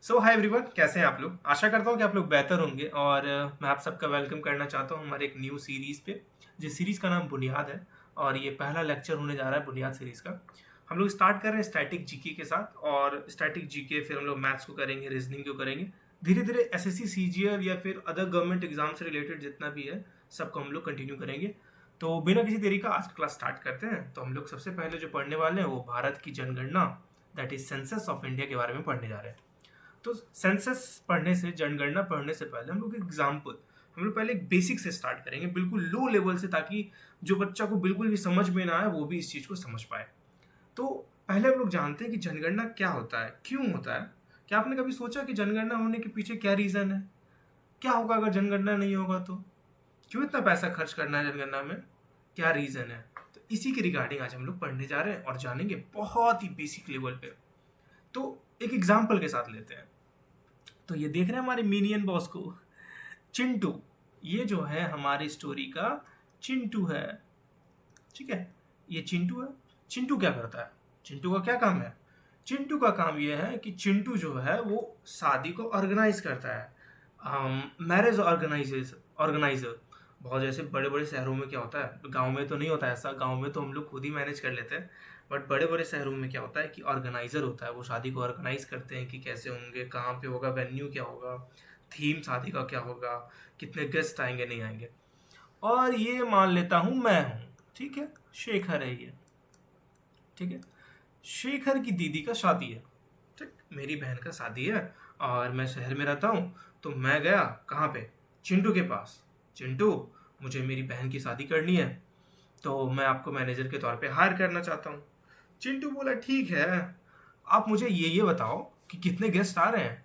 सो hi everyone, कैसे हैं आप लोग। आशा करता हूँ कि आप लोग बेहतर होंगे और मैं आप सबका वेलकम करना चाहता हूँ हमारे एक न्यू सीरीज़ पे, जिस सीरीज़ का नाम बुनियाद है। और ये पहला लेक्चर होने जा रहा है बुनियाद सीरीज़ का। हम लोग स्टार्ट कर रहे हैं स्टैटिक जीके के साथ, और स्टैटिक जीके फिर हम लोग मैथ्स को करेंगे, रीजनिंग को करेंगे। धीरे धीरे एसएससी सीजीएल या फिर अदर गवर्नमेंट एग्जाम से रिलेटेड जितना भी है सबको हम लोग कंटिन्यू करेंगे। तो बिना किसी देरी का आज का क्लास स्टार्ट करते हैं। तो हम लोग सबसे पहले जो पढ़ने वाले हैं वो भारत की जनगणना, that is census of India के बारे में पढ़ने जा रहे हैं। तो सेंसस पढ़ने से, जनगणना पढ़ने से पहले हम लोग एग्जाम्पल, हम लोग पहले एक बेसिक से स्टार्ट करेंगे, बिल्कुल लो लेवल से, ताकि जो बच्चा को बिल्कुल भी समझ में ना आए वो भी इस चीज़ को समझ पाए। तो पहले हम लोग जानते हैं कि जनगणना क्या होता है, क्यों होता है। क्या आपने कभी सोचा कि जनगणना होने के पीछे क्या रीज़न है? क्या होगा अगर जनगणना नहीं होगा तो? क्यों इतना पैसा खर्च करना है जनगणना में? क्या रीज़न है? तो इसी के रिगार्डिंग आज हम लोग पढ़ने जा रहे हैं और जानेंगे बहुत ही बेसिक लेवल पे। तो एक एग्जाम्पल के साथ लेते हैं। तो ये देख रहे हैं हमारे मिनियन बॉस को, चिंटू। ये जो है हमारी स्टोरी का चिंटू है, ठीक है। ये चिंटू है। चिंटू क्या करता है? चिंटू का क्या काम है? चिंटू का काम ये है कि चिंटू जो है वो शादी को ऑर्गेनाइज करता है, मैरिज ऑर्गेनाइजर। बहुत जैसे बड़े बड़े शहरों में क्या होता है, गांव में तो नहीं होता ऐसा, गांव में तो हम लोग खुद ही मैनेज कर लेते हैं। बट बड़े बड़े शहरों में क्या होता है कि ऑर्गेनाइजर होता है, वो शादी को ऑर्गेनाइज करते हैं कि कैसे होंगे, कहाँ पे होगा, वेन्यू क्या होगा, थीम शादी का क्या होगा, कितने गेस्ट आएंगे नहीं आएंगे। और ये मान लेता हूँ मैं हूँ, ठीक है। शेखर है ये, ठीक है। शेखर की दीदी का शादी है, ठीक, मेरी बहन का शादी है। और मैं शहर में रहता हूँ, तो मैं गया कहाँ पे? चिंटू के पास। चिंटू, मुझे मेरी बहन की शादी करनी है, तो मैं आपको मैनेजर के तौर पे हायर करना चाहता हूँ। चिंटू बोला ठीक है, आप मुझे ये बताओ कि कितने गेस्ट आ रहे हैं,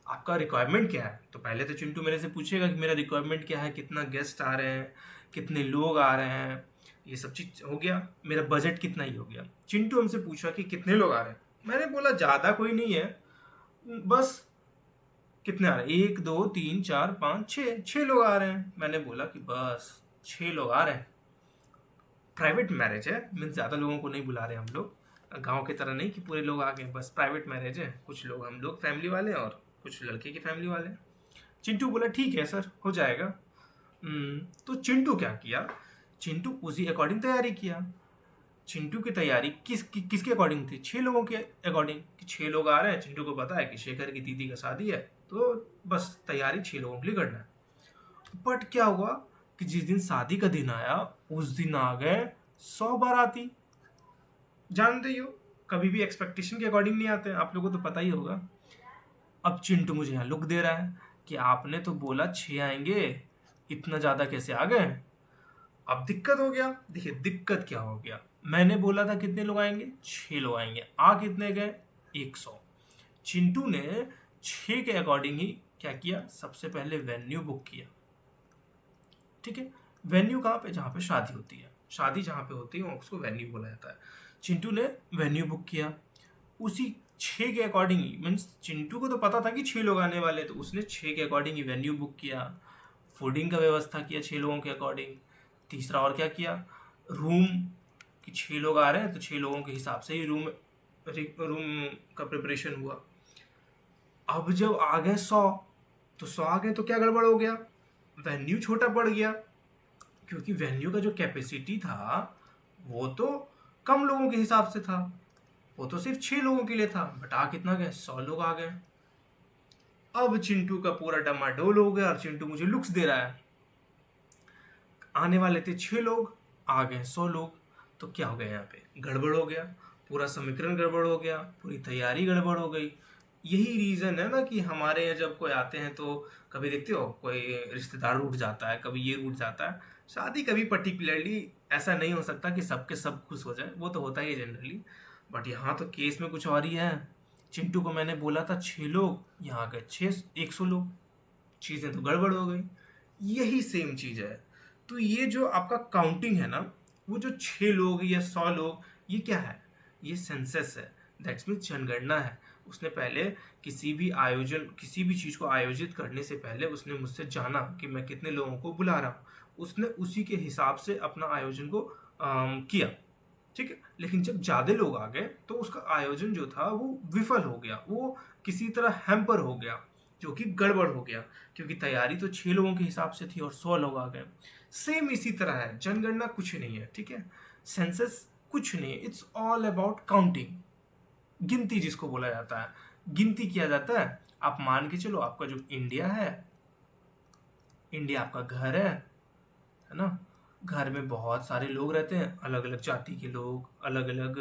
आपका रिक्वायरमेंट क्या है। तो पहले तो चिंटू मेरे से पूछेगा कि मेरा रिक्वायरमेंट क्या है, कितना गेस्ट आ रहे हैं, कितने लोग आ रहे हैं, ये सब चीज़ हो गया। मेरा बजट कितना ही हो गया। चिंटू हमसे पूछा कि कितने लोग आ रहे हैं। मैंने बोला ज़्यादा कोई नहीं है, बस कितने आ रहे हैं, 1 2 3 4 5 6 लोग आ रहे हैं। मैंने बोला कि बस 6 लोग आ रहे हैं। प्राइवेट मैरिज है, मीन्स ज़्यादा लोगों को नहीं बुला रहे हम लोग, गांव की तरह नहीं कि पूरे लोग आ गए, बस प्राइवेट मैरिज है। कुछ लोग हम लोग फैमिली वाले हैं और कुछ लड़के की फैमिली वाले हैं। चिंटू बोला ठीक है सर, हो जाएगा। तो चिंटू क्या किया, चिंटू उसी अकॉर्डिंग तैयारी किया। चिंटू की तैयारी किसके अकॉर्डिंग थी? 6 लोगों के अकॉर्डिंग, कि 6 लोग आ रहे हैं। चिंटू को पता है कि शेखर की दीदी का शादी है, तो बस तैयारी 6 लोगों के लिए करना है। बट क्या हुआ कि जिस दिन शादी का दिन आया, उस दिन आ गए 100 बाराती। जानते ही हो, कभी भी एक्सपेक्टेशन के अकॉर्डिंग नहीं आते हैं, आप लोगों को तो पता ही होगा। अब चिंटू मुझे यहाँ लुक दे रहा है कि आपने तो बोला 6 आएंगे, इतना ज़्यादा कैसे आ गए? अब दिक्कत हो गया। देखिए दिक्कत क्या हो गया, मैंने बोला था कितने लोग आएंगे, 6 लोग आएंगे, आ कितने गए? 100। चिंटू ने 6 के अकॉर्डिंग ही क्या किया, सबसे पहले वेन्यू बुक किया, ठीक है। वेन्यू कहाँ पे? जहाँ पे शादी होती है, शादी जहाँ पे होती है उसको वेन्यू बोला जाता है। चिंटू ने वेन्यू बुक किया उसी 6 के अकॉर्डिंग ही, मीन्स चिंटू को तो पता था कि 6 लोग आने वाले, तो उसने 6 के अकॉर्डिंग ही वेन्यू बुक किया। फूडिंग का व्यवस्था किया 6 लोगों के अकॉर्डिंग। तीसरा और क्या किया, रूम, कि 6 लोग आ रहे हैं तो 6 लोगों के हिसाब से ही रूम रूम का प्रिपरेशन हुआ। अब जब आ गए 100, तो 100 आ गए तो क्या गड़बड़ हो गया, वेन्यू छोटा पड़ गया। क्योंकि वेन्यू का जो कैपेसिटी था वो तो कम लोगों के हिसाब से था, वो तो सिर्फ 6 लोगों के लिए था। बट आ कितना गए, 100 लोग आ गए। अब चिंटू का पूरा डमाडोल हो गया और चिंटू मुझे लुक्स दे रहा है। आने वाले थे 6 लोग, आ गए 100 लोग। तो क्या हो गया, यहाँ पे गड़बड़ हो गया, पूरा समीकरण गड़बड़ हो गया, पूरी तैयारी गड़बड़ हो गई। यही रीज़न है ना कि हमारे यहाँ जब कोई आते हैं तो कभी देखते हो कोई रिश्तेदार रूठ जाता है, कभी ये रूठ जाता है। शादी कभी पर्टिकुलरली ऐसा नहीं हो सकता कि सबके सब खुश हो जाए, वो तो होता ही है जनरली। बट यहाँ तो केस में कुछ और ही है। चिंटू को मैंने बोला था 6 लोग, यहाँ गए 100 लोग। चीज़ें तो गड़बड़ हो गई। यही सेम चीज़ है। तो ये जो आपका काउंटिंग है ना, वो जो 6 लोग या 100 लोग, ये क्या है? ये सेंसस है, दैट्स मीन्स जनगणना है। उसने पहले किसी भी आयोजन, किसी भी चीज़ को आयोजित करने से पहले उसने मुझसे जाना कि मैं कितने लोगों को बुला रहा हूँ। उसने उसी के हिसाब से अपना आयोजन को किया। ठीक है। लेकिन जब ज़्यादा लोग आ गए तो उसका आयोजन जो था वो विफल हो गया, वो किसी तरह हैम्पर हो गया, जो कि गड़बड़ हो गया, क्योंकि तैयारी तो 6 लोगों के हिसाब से थी और 100 लोग आ गए। सेम इसी तरह है, जनगणना कुछ नहीं है, ठीक है। सेंसस कुछ नहीं है, इट्स ऑल अबाउट काउंटिंग, गिनती जिसको बोला जाता है, गिनती किया जाता है। आप मान के चलो आपका जो इंडिया है, इंडिया आपका घर है ना। घर में बहुत सारे लोग रहते हैं, अलग अलग जाति के लोग, अलग अलग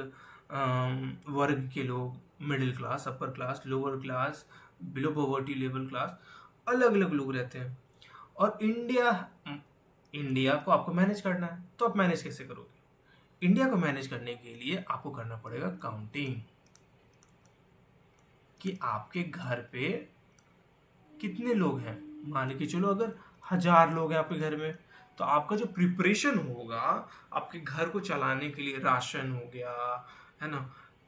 वर्ग के लोग, middle class, upper class, lower class, below poverty level class, अलग अलग लोग रहते हैं। और इंडिया को आपको मैनेज करना है, तो आप मैनेज कैसे करोगे? इंडिया को मैनेज करने के लिए आपको करना पड़ेगा काउंटिंग, कि आपके घर पे कितने लोग हैं। मान के चलो अगर 1000 लोग हैं आपके घर में, तो आपका जो प्रिपरेशन होगा आपके घर को चलाने के लिए, राशन हो गया, है ना,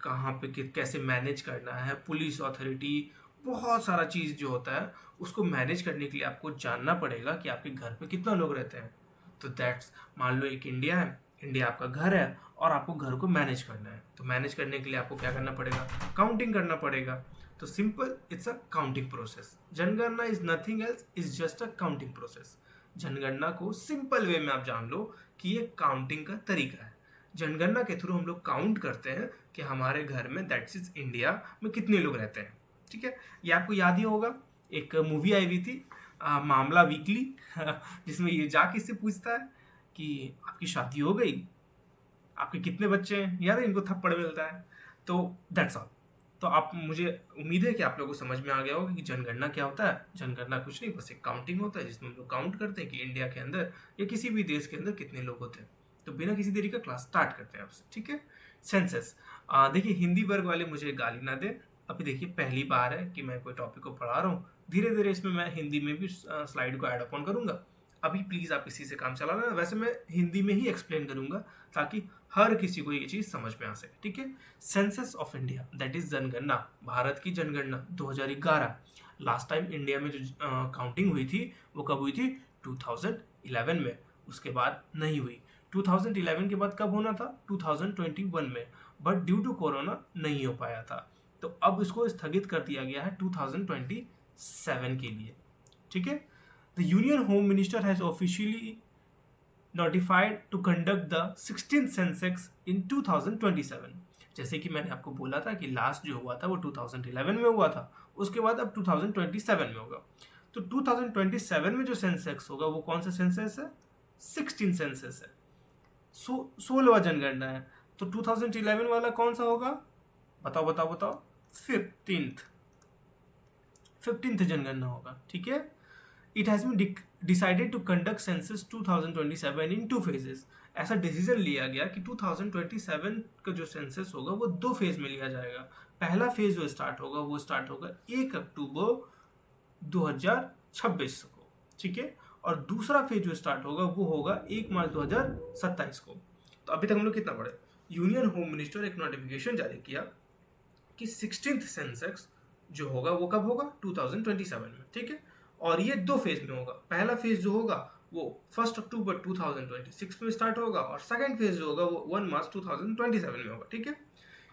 कहाँ पे कैसे मैनेज करना है, पुलिस अथॉरिटी, बहुत सारा चीज़ जो होता है उसको मैनेज करने के लिए आपको जानना पड़ेगा कि आपके घर पे कितना लोग रहते हैं। तो दैट्स, मान लो एक इंडिया है, इंडिया आपका घर है और आपको घर को मैनेज करना है, तो मैनेज करने के लिए आपको क्या करना पड़ेगा? काउंटिंग करना पड़ेगा। तो simple, it's a counting process. जनगणना is nothing else, is just a counting process. जनगणना को सिंपल वे में आप जान लो कि ये काउंटिंग का तरीका है। जनगणना के थ्रू हम लोग काउंट करते हैं कि हमारे घर में, दैट्स इज इंडिया में, कितने लोग रहते हैं, ठीक है। ये आपको याद ही होगा, एक मूवी आई हुई थी मामला वीकली जिसमें ये जाके इससे पूछता है कि आपकी शादी हो गई, आपके कितने बच्चे हैं, याद है, इनको थप्पड़ मिलता है। तो दैट्स ऑल। तो आप, मुझे उम्मीद है कि आप लोगों को समझ में आ गया होगा कि जनगणना क्या होता है। जनगणना कुछ नहीं, बस एक काउंटिंग होता है जिसमें हम लोग काउंट करते हैं कि इंडिया के अंदर या किसी भी देश के अंदर कितने लोग होते हैं। तो बिना किसी देरी का क्लास स्टार्ट करते हैं आपसे, ठीक है। सेंसस, देखिए हिंदी वर्ग वाले मुझे गाली ना दे, अभी देखिए पहली बार है कि मैं कोई टॉपिक को पढ़ा रहा हूँ, धीरे धीरे इसमें मैं हिंदी में भी स्लाइड को ऐड अपॉन करूँगा। अभी प्लीज़ आप इसी से काम चला लेना, वैसे मैं हिंदी में ही एक्सप्लेन करूँगा ताकि हर किसी को ये चीज़ समझ में आ सके, ठीक है। Census of India, that is जनगणना, भारत की जनगणना 2011। लास्ट टाइम इंडिया में जो काउंटिंग हुई थी वो कब हुई थी? 2011 में। उसके बाद नहीं हुई। 2011 के बाद कब होना था? 2021 में, बट ड्यू टू कोरोना नहीं हो पाया था। तो अब इसको स्थगित कर दिया गया है 2027 के लिए, ठीक है। The union home minister has officially notified to conduct the 16th Sensex in 2027। जैसे कि मैंने आपको बोला था कि लास्ट जो हुआ था वो 2011 में हुआ था, उसके बाद अब 2027 में होगा। तो 2027 में जो सेंसेक्स होगा वो कौन सा सेंसस है? 16 सेंसस है, 16वां जनगणना है। तो 2011 वाला कौन सा होगा? बताओ बताओ बताओ। 15th जनगणना होगा, ठीक है। It has been decided to conduct census 2027 in 2 phases। ऐसा डिसीजन लिया गया कि 2027 का जो सेंसस होगा वो 2 फेज में लिया जाएगा। पहला फेज जो स्टार्ट होगा वो स्टार्ट होगा 1 अक्टूबर 2026 को, ठीक है। और दूसरा फेज जो स्टार्ट होगा वो होगा 1 मार्च 2027 को। तो अभी तक हम लोग कितना पढ़े? यूनियन होम मिनिस्टर एक नोटिफिकेशन जारी किया कि 16th सेंसेक्स जो होगा वो कब होगा? 2027 में, ठीक है। और ये 2 फेज में होगा। पहला फेज जो होगा वो 1 अक्टूबर 2026 में स्टार्ट होगा और सेकंड फेज जो होगा वो 1 मार्च 2027 में होगा, ठीक है।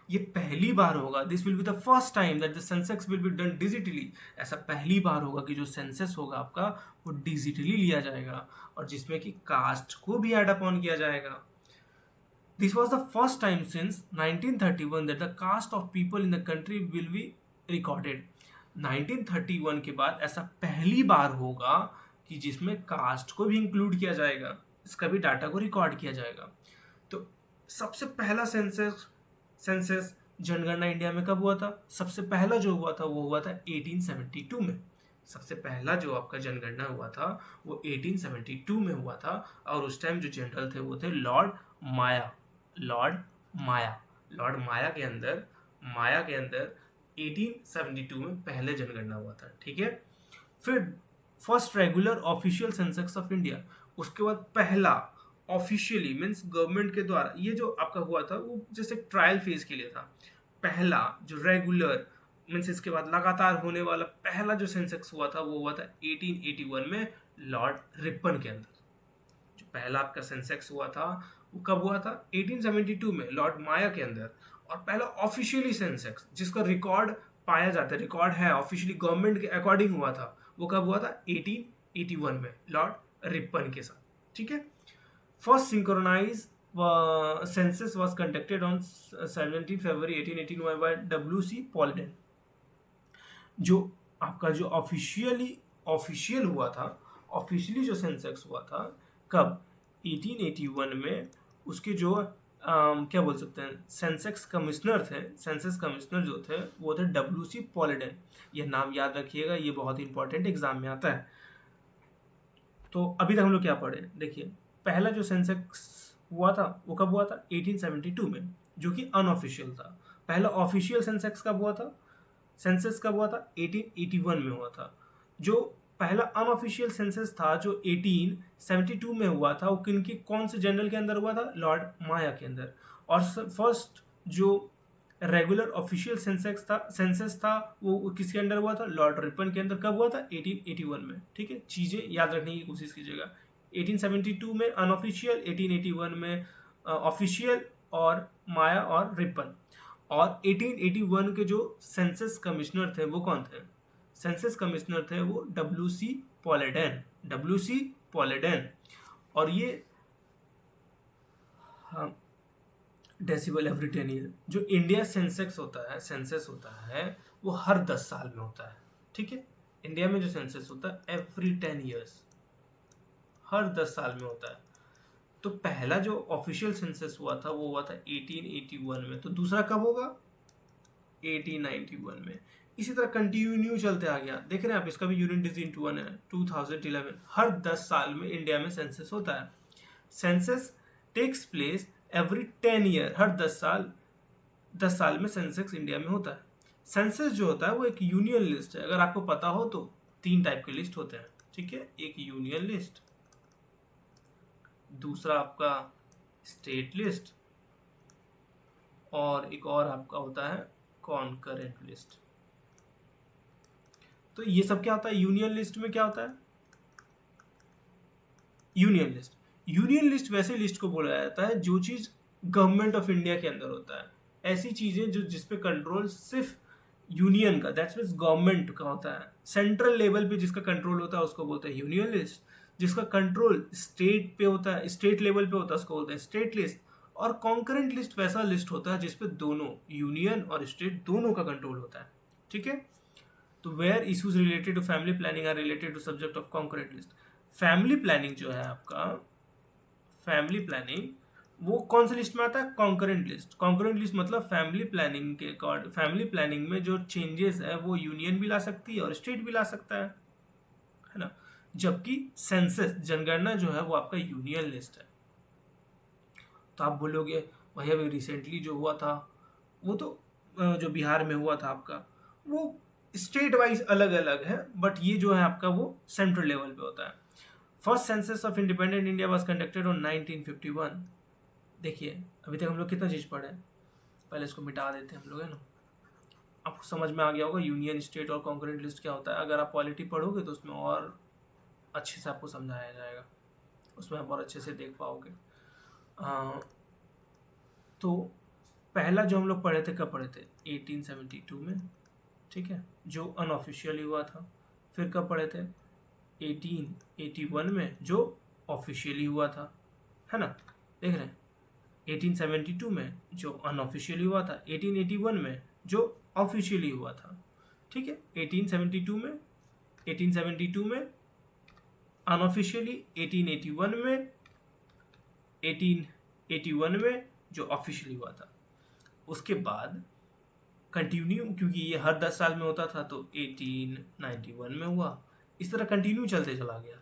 ये पहली बार होगा, this will be the first time that the Sensex will be done digitally. ऐसा पहली बार होगा कि जो सेंसस होगा आपका वो डिजिटली लिया जाएगा और जिसमें कि कास्ट को भी ऐड अपॉन किया जाएगा। This was the first time since 1931 that the caste of people in the country will be recorded। 1931 के बाद ऐसा पहली बार होगा कि जिसमें कास्ट को भी इंक्लूड किया जाएगा, इसका भी डाटा को रिकॉर्ड किया जाएगा। तो सबसे पहला सेंसस जनगणना इंडिया में कब हुआ था? सबसे पहला जो हुआ था वो हुआ था 1872 में। सबसे पहला जो आपका जनगणना हुआ था वो 1872 में हुआ था और उस टाइम जो जनरल थे वो थे लॉर्ड माया। लॉर्ड माया के अंदर 1872 में पहले जनगणना हुआ था, ठीक है। फिर first regular official census of India, उसके बाद पहला ऑफिशियली मीन्स गवर्नमेंट के द्वारा, ये जो आपका हुआ था वो जैसे ट्रायल फेज के लिए था। पहला जो रेगुलर मीन्स इसके बाद लगातार होने वाला पहला जो सेंसस हुआ था वो हुआ था 1881 में लॉर्ड रिपन के अंदर। जो पहला आपका सेंसेक्स हुआ था वो कब हुआ था? 1872 में लॉर्ड माया के अंदर। और पहला ऑफिशियली सेंसेक्स जिसका रिकॉर्ड पाया जाता है, रिकॉर्ड है ऑफिशियली गवर्नमेंट के अकॉर्डिंग हुआ था, वो कब हुआ था? 1881 में लॉर्ड रिपन के साथ। ठीक है। First synchronize census was conducted on 17 February 1881 by W.C. Paulden। जो आपका जो ऑफिशियल हुआ था, ऑफिशियली जो सेंसेक्स हुआ था कब? 1881 में। उसके जो क्या बोल सकते हैं, सेंसेक्स कमिश्नर थे, सेंसस कमिश्नर जो थे वो थे W.C. पॉलिडन। ये नाम याद रखिएगा, ये बहुत इंपॉर्टेंट एग्जाम में आता है। तो अभी तक हम लोग क्या पढ़े? देखिए, पहला जो सेंसेक्स हुआ था वो कब हुआ था? 1872 में, जो कि अनऑफिशियल था। पहला ऑफिशियल सेंसेक्स कब हुआ था? सेंसस कब हुआ था? 1881 में हुआ था। जो पहला अनऑफिशियल सेंसस था जो 1872 में हुआ था, वो कौन से जनरल के अंदर हुआ था? लॉर्ड माया के अंदर। और फर्स्ट जो रेगुलर ऑफिशियल सेंसस था वो किसके अंडर हुआ था? लॉर्ड रिपन के अंदर। कब हुआ था? 1881 में। ठीक है, चीजें याद रखने की कोशिश कीजिएगा। 1872 में अनऑफिशियल, 1881 में ऑफिशियल, और माया और रिपन। और 1881 के जो सेंसस कमिश्नर थे वो कौन थे? सेंसस कमिश्नर थे वो W.C. पॉलिडन। W.C. पॉलिडन। और ये हाँ, डेसिबल एवरी 10 ईयर। जो इंडिया सेंसेक्स होता है, सेंसस होता है, वो हर 10 साल में होता है। ठीक है, इंडिया में जो सेंसस होता है एवरी 10 ईयर्स, हर 10 साल में होता है। तो पहला जो ऑफिशियल सेंसस हुआ था वो हुआ था 1881 में। तो दूसरा कब होगा? 1891 में। इसी तरह कंटिन्यू चलते आ गया। देख रहे हैं आप, इसका भी यूनिट डिजिट 1 है, 2011। हर 10 साल में इंडिया में सेंसस होता है। Census takes place every 10 year. हर 10 साल में सेंसस इंडिया में होता है। सेंसस जो होता है वो एक यूनियन लिस्ट है। अगर आपको पता हो तो 3 टाइप के लिस्ट होते हैं। ठीक है, एक यूनियन लिस्ट, दूसरा आपका स्टेट लिस्ट, और एक और आपका होता है कॉन्करेंट लिस्ट। तो ये सब क्या होता है? यूनियन लिस्ट में क्या होता है? यूनियन लिस्ट वैसे लिस्ट को बोला जाता है जो चीज गवर्नमेंट ऑफ इंडिया के अंदर होता है। ऐसी चीजें जो जिसपे कंट्रोल सिर्फ यूनियन का, दैट्स मींस गवर्नमेंट का होता है। सेंट्रल लेवल पे जिसका कंट्रोल होता है उसको बोलते हैं यूनियन लिस्ट। जिसका कंट्रोल स्टेट पे होता है, स्टेट लेवल पे होता है, उसको बोलते हैं स्टेट लिस्ट। और कॉन्करेंट लिस्ट वैसा लिस्ट होता है जिसपे दोनों यूनियन और स्टेट दोनों का कंट्रोल होता है। ठीक है। तो where issues related to family planning are related to subject of concurrent list. Family planning जो है आपका, फैमिली प्लानिंग वो कौन सी लिस्ट में आता है? Concurrent list. कॉन्करेंट लिस्ट मतलब फैमिली प्लानिंग के अकॉर्डिंग, फैमिली प्लानिंग में जो चेंजेस है वो यूनियन भी ला सकती है और स्टेट भी ला सकता है ना। जबकि सेंसस, जनगणना जो है वो आपका यूनियन लिस्ट है। तो आप बोलोगे भाई अभी रिसेंटली जो हुआ था वो तो जो बिहार में हुआ था आपका, वो स्टेट वाइज अलग अलग है, बट ये जो है आपका वो सेंट्रल लेवल पे होता है। First census of independent India was conducted on 1951। देखिए, अभी तक हम लोग कितना चीज़ पढ़े, पहले इसको मिटा देते हैं हम लोग, है ना। आपको समझ में आ गया होगा यूनियन, स्टेट और कॉन्करेंट लिस्ट क्या होता है। अगर आप पॉलिटी पढ़ोगे तो उसमें और अच्छे से आपको समझाया जाएगा, उसमें आप और अच्छे से देख पाओगे। तो पहला जो हम लोग पढ़े थे, कब पढ़े थे? 1872 में। ठीक है, जो अनऑफिशियली हुआ था। फिर कब पढ़े थे? 1881 में, जो ऑफिशियली हुआ था, है ना। देख रहे हैं, 1872 में जो अनऑफिशियली हुआ था, 1881 में जो ऑफिशियली हुआ था। ठीक है, 1872 में अनऑफिशियली, 1881 में जो ऑफिशियली हुआ था। उसके बाद कंटिन्यू, क्योंकि ये हर 10 साल में होता था, तो 1891 में हुआ। इस तरह कंटिन्यू चलते चला गया।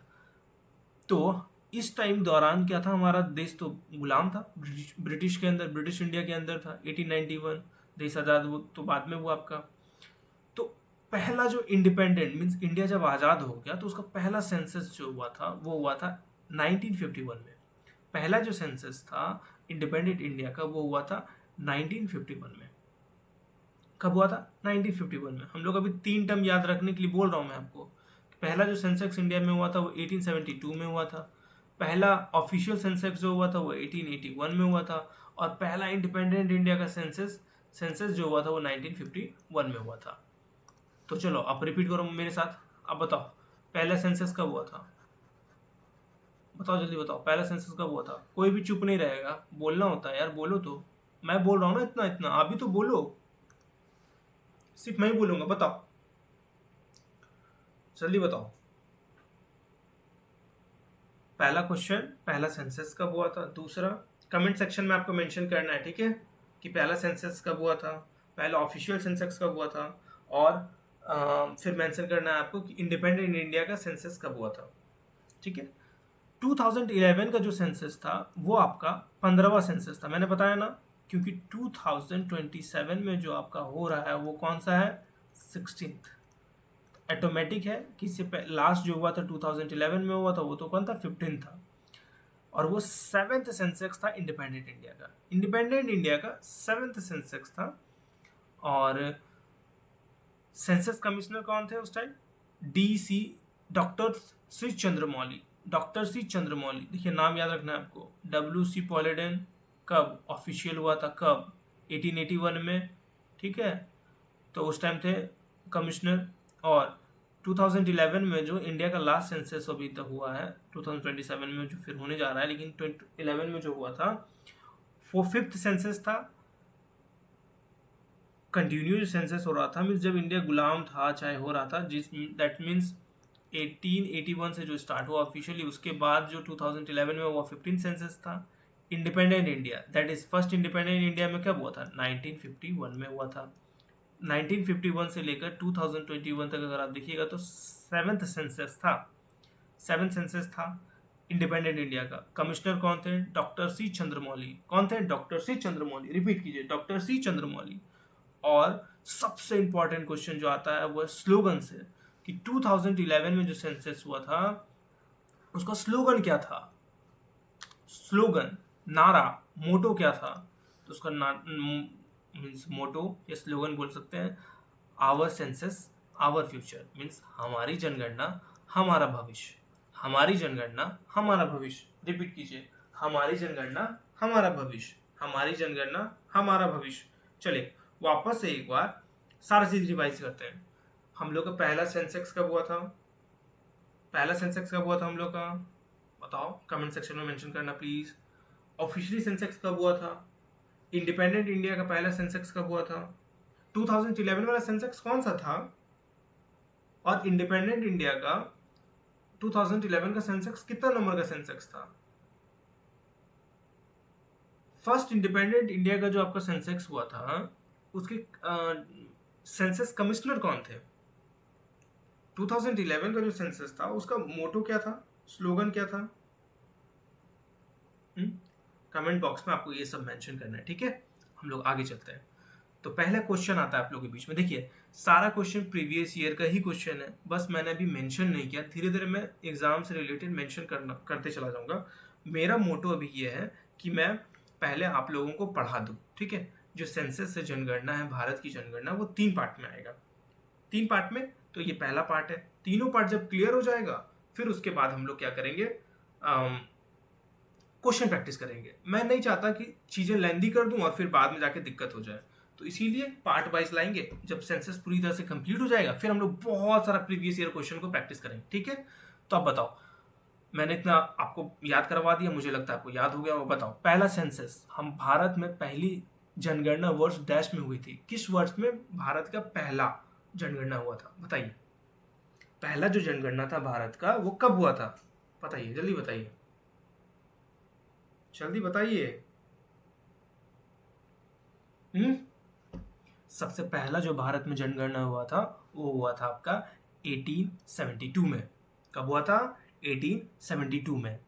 तो इस टाइम दौरान क्या था, हमारा देश तो गुलाम था, ब्रिटिश के अंदर, ब्रिटिश इंडिया के अंदर था। 1891 देश आज़ाद, वो तो बाद में हुआ आपका। तो पहला जो इंडिपेंडेंट मीन्स इंडिया जब आज़ाद हो गया तो उसका पहला सेंसस जो हुआ था वो हुआ था 1951 में। पहला जो सेंसस था इंडिपेंडेंट इंडिया का वो हुआ था 1951 में। कब हुआ था? 1951 में। हम लोग अभी 3 टर्म याद रखने के लिए बोल रहा हूँ मैं आपको। पहला जो सेंसेक्स इंडिया में हुआ था वो 1872 में हुआ था। पहला ऑफिशियल सेंसस जो हुआ था वो 1881 में हुआ था, और पहला इंडिपेंडेंट इंडिया का सेंसस जो हुआ था वो 1951 में हुआ था। तो चलो आप रिपीट करो मेरे साथ। अब बताओ पहला सेंसस कब हुआ था, बताओ जल्दी बताओ, पहला सेंसस कब हुआ था? कोई भी चुप नहीं रहेगा, बोलना होता है यार, बोलो तो। मैं बोल रहा हूँ ना इतना इतना, आप भी तो बोलो, सिर्फ मैं ही बोलूंगा, बताओ जल्दी बताओ। पहला क्वेश्चन, पहला सेंसस कब हुआ था। दूसरा, कमेंट सेक्शन में आपको मेंशन करना है, ठीक है, कि पहला सेंसस कब हुआ था, पहला ऑफिशियल सेंसस कब हुआ था, और फिर मेंशन करना है आपको कि इंडिपेंडेंट इंडिया का सेंसस कब हुआ था, ठीक है। 2011 का जो सेंसस था वो आपका 15वां सेंसस था, मैंने बताया ना, क्योंकि 2027 में जो आपका हो रहा है वो कौन सा है, 16th। ऑटोमेटिक है कि इससे लास्ट जो हुआ था 2011 में हुआ था वो तो कौन था, 15 था, और वो 7th सेंसेक्स था इंडिपेंडेंट इंडिया का, इंडिपेंडेंट इंडिया का 7th सेंसेक्स था। और सेंसस कमिश्नर कौन थे उस time, DC, doctor C Chandramouli, doctor C Chandramouli, देखिए नाम याद रखना है आपको। WC पॉलिडेन कब ऑफिशियल हुआ था, कब, 1881 में, ठीक है, तो उस टाइम थे कमिश्नर। और 2011 में जो इंडिया का लास्ट सेंसस अभी तक हुआ है, 2027 में जो फिर होने जा रहा है, लेकिन 2011 में जो हुआ था वो 5th सेंसस था, कंटिन्यूस सेंसस हो रहा था, मीन्स जब इंडिया गुलाम था चाहे हो रहा था, जिस दैट मीन्स 1881 से जो स्टार्ट हुआ ऑफिशियली, उसके बाद जो 2011 में हुआ 15 सेंसस था। Independent India, that is first independent India में कब हुआ था, 1951 में हुआ था। 1951 से लेकर 2021 तक अगर आप देखिएगा तो 7th सेंसस था, 7th सेंसस था इंडिपेंडेंट इंडिया का। कमिश्नर कौन थे, डॉक्टर सी चंद्रमौली, कौन थे, डॉक्टर सी चंद्रमौली, रिपीट कीजिए, डॉक्टर सी चंद्रमौली। और सबसे इंपॉर्टेंट क्वेश्चन जो आता है वो है स्लोगन से, कि 2011 में जो सेंसस हुआ था उसका स्लोगन क्या था, स्लोगन, नारा, मोटो क्या था। तो उसका मीन्स मोटो या स्लोगन बोल सकते हैं, our census our future, means हमारी जनगणना हमारा भविष्य, हमारी जनगणना हमारा भविष्य, रिपीट कीजिए, हमारी जनगणना हमारा भविष्य, हमारी जनगणना हमारा भविष्य। चलिए वापस से एक बार सारा चीज रिवाइज करते हैं। हम लोग का पहला सेंसेक्स कब हुआ था, पहला सेंसेक्स कब हुआ था हम लोग का, बताओ कमेंट सेक्शन में मेंशन करना प्लीज। ऑफिशियली सेंसेक्स कब हुआ था, इंडिपेंडेंट इंडिया का पहला सेंसेक्स कब हुआ था, 2011 वाला सेंसेक्स कौन सा था, और इंडिपेंडेंट इंडिया का 2011 का सेंसेक्स कितना नंबर का सेंसेक्स था। फर्स्ट इंडिपेंडेंट इंडिया का जो आपका सेंसेक्स हुआ था उसके सेंसस कमिश्नर कौन थे। 2011 का जो सेंसस था उसका मोटो क्या था, स्लोगन क्या था, कमेंट बॉक्स में आपको ये सब मेंशन करना है, ठीक है। हम लोग आगे चलते हैं। तो पहला क्वेश्चन आता है आप लोगों के बीच में, देखिए सारा क्वेश्चन प्रीवियस ईयर का ही क्वेश्चन है, बस मैंने अभी मेंशन नहीं किया, धीरे धीरे मैं एग्जाम से रिलेटेड मेंशन करते चला जाऊंगा। मेरा मोटो अभी ये है कि मैं पहले आप लोगों को पढ़ा दूं, ठीक है। जो सेंसस से जनगणना है, भारत की जनगणना, वो 3 पार्ट में आएगा, 3 पार्ट में। तो ये पहला पार्ट है, तीनों पार्ट जब क्लियर हो जाएगा फिर उसके बाद हम लोग क्या करेंगे, क्वेश्चन प्रैक्टिस करेंगे। मैं नहीं चाहता कि चीजें लेंदी कर दूं और फिर बाद में जाके दिक्कत हो जाए, तो इसीलिए पार्ट वाइज लाएंगे। जब सेंसस पूरी तरह से कंप्लीट हो जाएगा फिर हम लोग बहुत सारा प्रीवियस ईयर क्वेश्चन को प्रैक्टिस करेंगे, ठीक है। तो अब बताओ, मैंने इतना आपको याद करवा दिया, मुझे लगता है आपको याद हो गया। वो बताओ पहला सेंसस, हम भारत में पहली जनगणना वर्ष डैश में हुई थी, किस वर्ष में भारत का पहला जनगणना हुआ था, बताइए। पहला जो जनगणना था भारत का वो कब हुआ था, बताइए जल्दी बताइए, जल्दी बताइए। सबसे पहला जो भारत में जनगणना हुआ था वो हुआ था आपका 1872 में। कब हुआ था, 1872 में।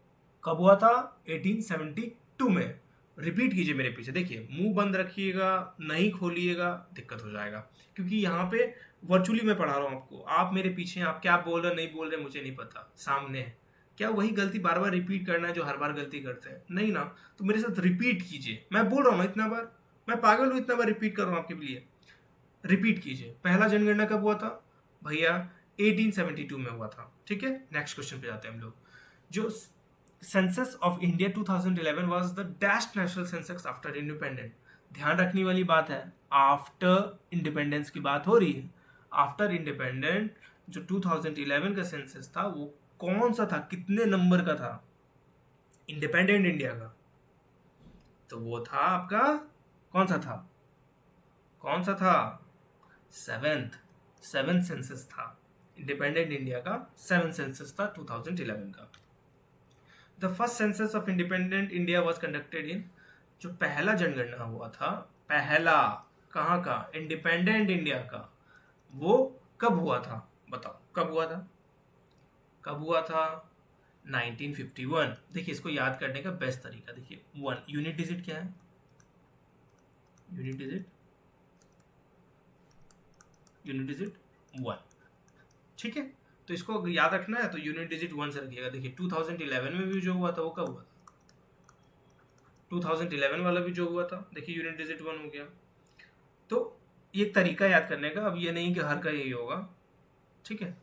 कब हुआ था, 1872 में। रिपीट कीजिए मेरे पीछे, देखिए मुंह बंद रखिएगा, नहीं खोलिएगा, दिक्कत हो जाएगा, क्योंकि यहाँ पे वर्चुअली मैं पढ़ा रहा हूँ आपको, आप मेरे पीछे हैं, आप क्या बोल रहे नहीं बोल रहे मुझे नहीं पता, सामने है। क्या वही गलती बार बार रिपीट करना है जो हर बार गलती करते हैं, नहीं ना। तो मेरे साथ रिपीट कीजिए, मैं बोल रहा हूँ ना इतना बार, मैं पागल हूँ इतना बार रिपीट कर रहा हूँ आपके लिए। रिपीट कीजिए, पहला जनगणना कब हुआ था भैया, 1872 में हुआ था, ठीक है। नेक्स्ट क्वेश्चन पे जाते हैं हम लोग। जो census of India 2011 was the dash national census after independent. ध्यान रखने वाली बात है, आफ्टर इंडिपेंडेंस की बात हो रही है। आफ्टर इंडिपेंडेंट जो 2011 का सेंसस था वो कौन सा था, कितने नंबर का था इंडिपेंडेंट इंडिया का? तो वो था आपका, कौन सा था, कौन सा था? सेवेंथ सेंसस था इंडिपेंडेंट इंडिया का। सेवेंथ सेंसस था 2011 का। The first census of independent India was conducted in, जो पहला जनगणना हुआ था, पहला कहाँ का, इंडिपेंडेंट इंडिया का, वो कब हुआ था? बताओ कब हुआ था, कब हुआ था? 1951। देखिए इसको याद करने का बेस्ट तरीका देखिए, वन यूनिट डिजिट क्या है, यूनिट डिजिट वन, ठीक है। तो इसको अगर याद रखना है तो यूनिट डिजिट वन से रखिएगा। देखिए 2011 में भी जो हुआ था वो कब हुआ था, 2011 वाला भी जो हुआ था, देखिए यूनिट डिजिट वन हो गया। तो ये तरीका याद करने का, अब ये नहीं कि हर का यही होगा, ठीक है।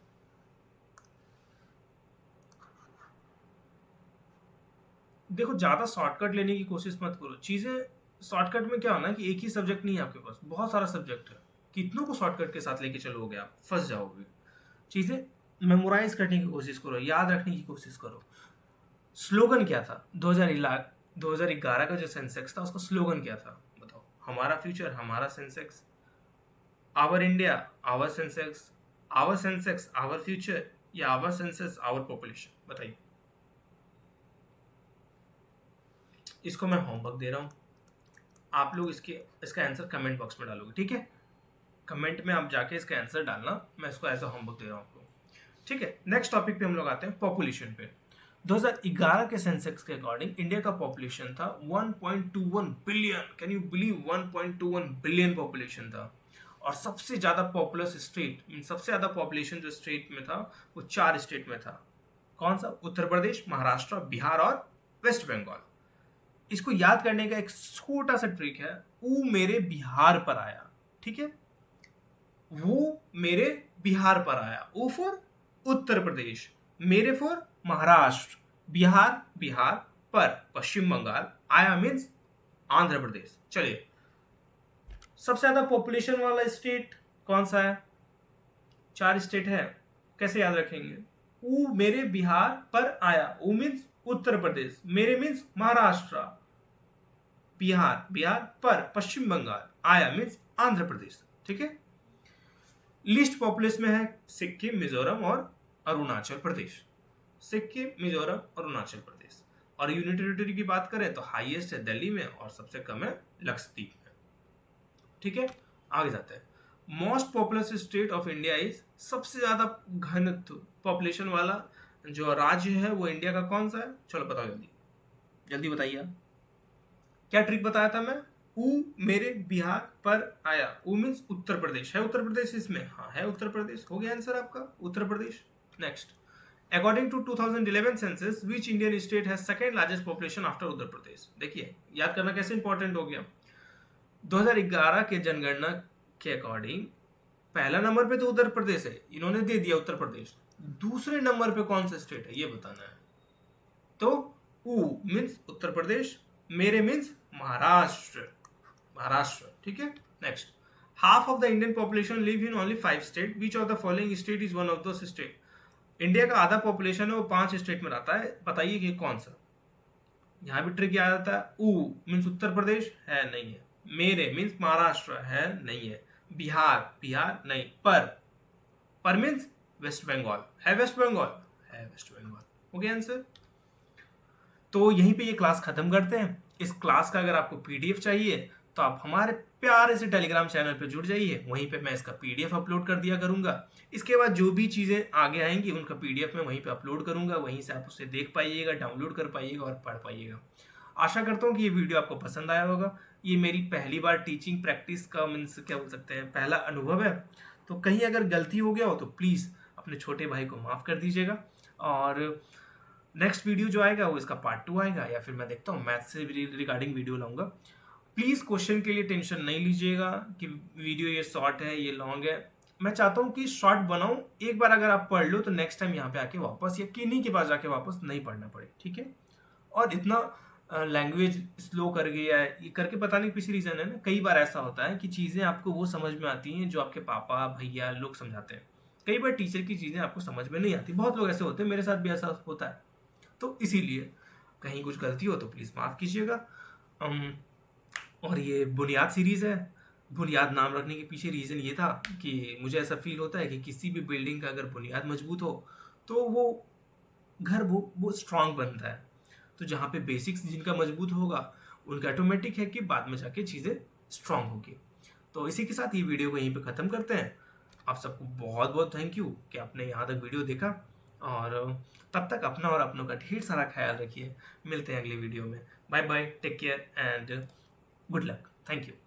देखो ज्यादा शॉर्टकट लेने की कोशिश मत करो। चीजें शॉर्टकट में क्या होना है कि एक ही सब्जेक्ट नहीं है आपके पास, बहुत सारा सब्जेक्ट है, कितनों को शॉर्टकट के साथ लेके चलोगे आप, फंस जाओगे। चीजें मेमोराइज करने की कोशिश करो, याद रखने की कोशिश करो। स्लोगन क्या था 2011 का जो सेंसेक्स था, उसका स्लोगन क्या था बताओ? हमारा फ्यूचर हमारा sensex, our India our sensex, our sensex our future, या आवर सेंसेस आवर पॉपुलेशन? बताइए। इसको मैं होमवर्क दे रहा हूँ, आप लोग इसका आंसर कमेंट बॉक्स में डालोगे, ठीक है। कमेंट में आप जाके इसका आंसर डालना, मैं इसको एज अ होमवर्क दे रहा हूँ आपको, ठीक है। नेक्स्ट टॉपिक पे हम लोग आते हैं पॉपुलेशन पे। 2011 के सेंसेक्स के अकॉर्डिंग इंडिया का पॉपुलेशन था 1.21 billion. Can you believe, 1.21 billion population था। और सबसे ज्यादा पॉपुलस स्टेट, सबसे ज्यादा पॉपुलेशन जो स्टेट में था वो 4 स्टेट में था। कौन सा? उत्तर प्रदेश, महाराष्ट्र, बिहार और वेस्ट बंगाल। इसको याद करने का एक छोटा सा ट्रिक है, वो मेरे बिहार पर आया, ठीक है। वो मेरे बिहार पर आया, ओ फॉर उत्तर प्रदेश, मेरे फॉर महाराष्ट्र, बिहार पर पश्चिम बंगाल, आया मीन्स आंध्र प्रदेश। चलिए, सबसे ज्यादा पॉपुलेशन वाला स्टेट कौन सा है? 4 स्टेट है, कैसे याद रखेंगे? वो मेरे बिहार पर आया, वो मीन्स उत्तर प्रदेश, मेरे मीन्स महाराष्ट्र, बिहार पर पश्चिम बंगाल, आया मीन्स आंध्र प्रदेश, ठीक है। लिस्ट पॉपुलेशन में है सिक्किम, मिजोरम और अरुणाचल प्रदेश। सिक्किम, मिजोरम, अरुणाचल प्रदेश। और यूनियन टेरिटरी की बात करें तो हाईएस्ट है दिल्ली में और सबसे कम है लक्षद्वीप में, ठीक है। आगे जाते हैं। Most populous state of India is, सबसे ज्यादा घनत्व पॉपुलेशन वाला जो राज्य है वो इंडिया का कौन सा है? चलो बताओ जल्दी, जल्दी बताइए। क्या ट्रिक बताया था मैं? ऊ मेरे बिहार पर आया, ऊ मीन्स उत्तर प्रदेश। है उत्तर प्रदेश इसमें? हाँ है उत्तर प्रदेश, हो गया आंसर आपका Uttar Pradesh. Next, according to 2011 census which Indian state है second largest population after Uttar Pradesh? देखिए याद करना कैसे इंपॉर्टेंट हो गया। 2011 के जनगणना के अकॉर्डिंग पहला नंबर पे तो उत्तर प्रदेश है, इन्होंने दे दिया उत्तर प्रदेश। दूसरे नंबर पे कौन सा स्टेट है ये बताना है। तो ऊ मीन्स उत्तर प्रदेश, मेरे मीन्स महाराष्ट्र, ठीक है। Next, half of the Indian population live in only 5 state, which of the following state is one of those state? India का आधा पॉपुलेशन है वो 5 स्टेट में रहता है, बताइए कि कौन सा? यहाँ भी ट्रिक याद आता है। ऊ मीन्स उत्तर प्रदेश है, नहीं है। मेरे मीन्स महाराष्ट्र है, नहीं है। बिहार नहीं। पर मीन्स वेस्ट बंगाल है, वेस्ट बंगाल है, वेस्ट बंगाल, हो गया आंसर। तो यहीं पे ये क्लास खत्म करते हैं। इस क्लास का अगर आपको पीडीएफ चाहिए तो आप हमारे प्यारे से टेलीग्राम चैनल पे जुड़ जाइए, वहीं पे मैं इसका पीडीएफ अपलोड कर दिया करूंगा। इसके बाद जो भी चीज़ें आगे आएंगी उनका पीडीएफ मैं वहीं पे अपलोड करूंगा, वहीं से आप उसे देख पाइएगा, डाउनलोड कर पाइएगा और पढ़ पाइएगा। आशा करता हूँ कि ये वीडियो आपको पसंद आया होगा। ये मेरी पहली बार टीचिंग प्रैक्टिस का मीन्स क्या बोल सकते हैं, पहला अनुभव है। तो कहीं अगर गलती हो गया हो तो प्लीज़ अपने छोटे भाई को माफ़ कर दीजिएगा। और नेक्स्ट वीडियो जो आएगा वो इसका पार्ट 2 आएगा, या फिर मैं देखता हूँ मैथ्स से रिगार्डिंग वीडियो लाऊंगा। प्लीज़ क्वेश्चन के लिए टेंशन नहीं लीजिएगा कि वीडियो ये शॉर्ट है, ये लॉन्ग है। मैं चाहता हूँ कि शॉर्ट बनाऊँ, एक बार अगर आप पढ़ लो तो नेक्स्ट टाइम यहाँ पे आके वापस या किन्हीं के पास जाके वापस नहीं पढ़ना पड़े, ठीक है। और इतना लैंग्वेज स्लो कर गया है, ये करके पता नहीं किस रीज़न है ना, कई बार ऐसा होता है कि चीज़ें आपको वो समझ में आती हैं जो आपके पापा भैया लोग समझाते हैं। कई बार टीचर की चीज़ें आपको समझ में नहीं आती, बहुत लोग ऐसे होते हैं, मेरे साथ भी ऐसा होता है। तो इसीलिए कहीं कुछ गलती हो तो प्लीज़ माफ़ कीजिएगा। अम, और ये बुनियाद सीरीज़ है। बुनियाद नाम रखने के पीछे रीज़न ये था कि मुझे ऐसा फ़ील होता है कि किसी भी बिल्डिंग का अगर बुनियाद मजबूत हो तो वो घर वो स्ट्रांग बनता है। तो जहाँ पे बेसिक्स जिनका मजबूत होगा उनका ऑटोमेटिक है कि बाद में जाके चीज़ें स्ट्रांग होगी। तो इसी के साथ ये वीडियो को यहीं पे ख़त्म करते हैं। आप सबको बहुत बहुत थैंक यू कि आपने यहाँ तक वीडियो देखा, और तब तक अपना और अपनों का ढेर सारा ख्याल रखिए। मिलते हैं अगले वीडियो में। Bye bye, take care and good luck. Thank you.